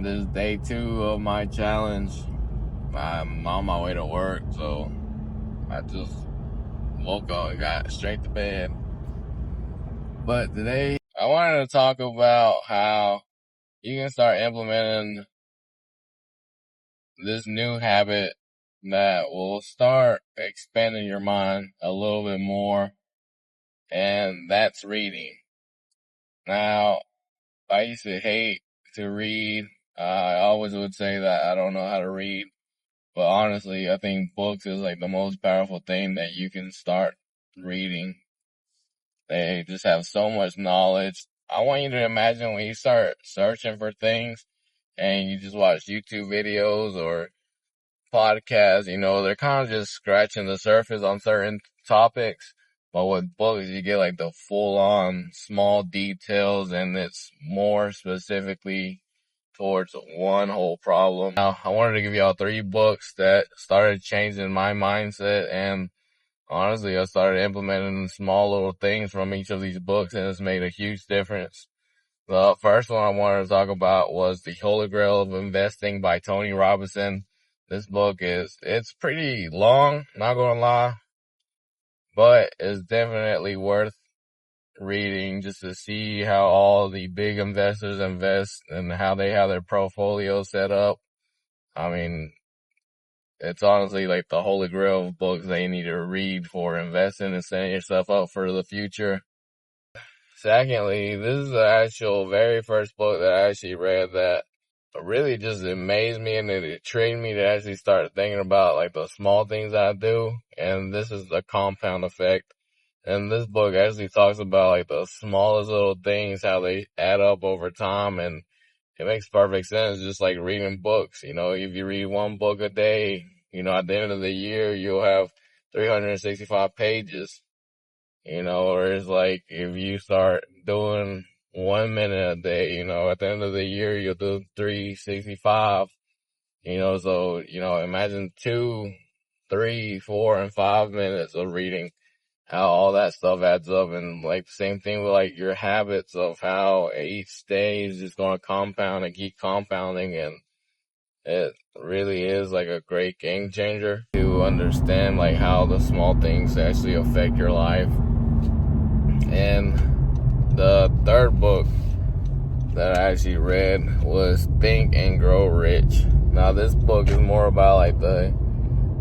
This is day 2 of my challenge. I'm on my way to work, so I just woke up and got straight to bed. But today, I wanted to talk about how you can start implementing this new habit that will start expanding your mind a little bit more, and that's reading. Now, I used to hate to read. I always would say that I don't know how to read. But honestly, I think books is like the most powerful thing that you can start reading. They just have so much knowledge. I want you to imagine when you start searching for things and you just watch YouTube videos or podcasts, they're kind of just scratching the surface on certain topics. But with books, you get like the full on small details, and it's more specifically towards one whole problem. Now, I wanted to give y'all 3 books that started changing my mindset, and honestly, I started implementing small little things from each of these books, and it's made a huge difference. The first one I wanted to talk about was The Holy Grail of Investing by Tony Robinson. This book it's pretty long, not gonna lie, but it's definitely worth reading just to see how all the big investors invest and how they have their portfolio set up. I mean, it's honestly like the holy grail of books that you need to read for investing and setting yourself up for the future. Secondly, this is the actual very first book that I actually read that really just amazed me, and it trained me to actually start thinking about like the small things I do. And this is The Compound Effect. And this book actually talks about like the smallest little things, how they add up over time, and it makes perfect sense, just like reading books. If you read one book a day, at the end of the year, you'll have 365 pages, or it's like if you start doing 1 minute a day, at the end of the year, you'll do 365, so, imagine 2, 3, 4, and 5 minutes of reading, how all that stuff adds up. And like the same thing with like your habits of how each day is just going to compound and keep compounding. And it really is like a great game changer to understand like how the small things actually affect your life. And the third book that I actually read was Think and Grow Rich. Now this book is more about like the,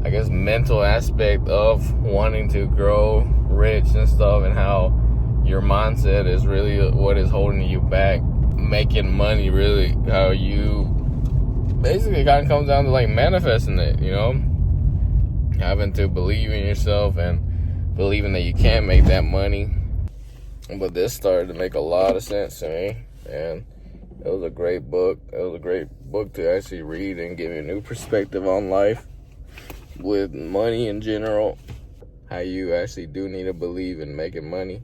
I guess, mental aspect of wanting to grow rich and stuff, and how your mindset is really what is holding you back. Making money, really, how you basically kind of comes down to like manifesting it, having to believe in yourself and believing that you can make that money. But this started to make a lot of sense to me, and it was a great book. It was a great book to actually read and give you a new perspective on life with money in general, how you actually do need to believe in making money.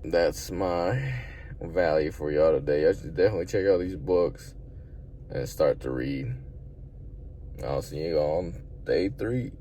That's my value for y'all today. Y'all should definitely check out these books and start to read. I'll see you on day 3.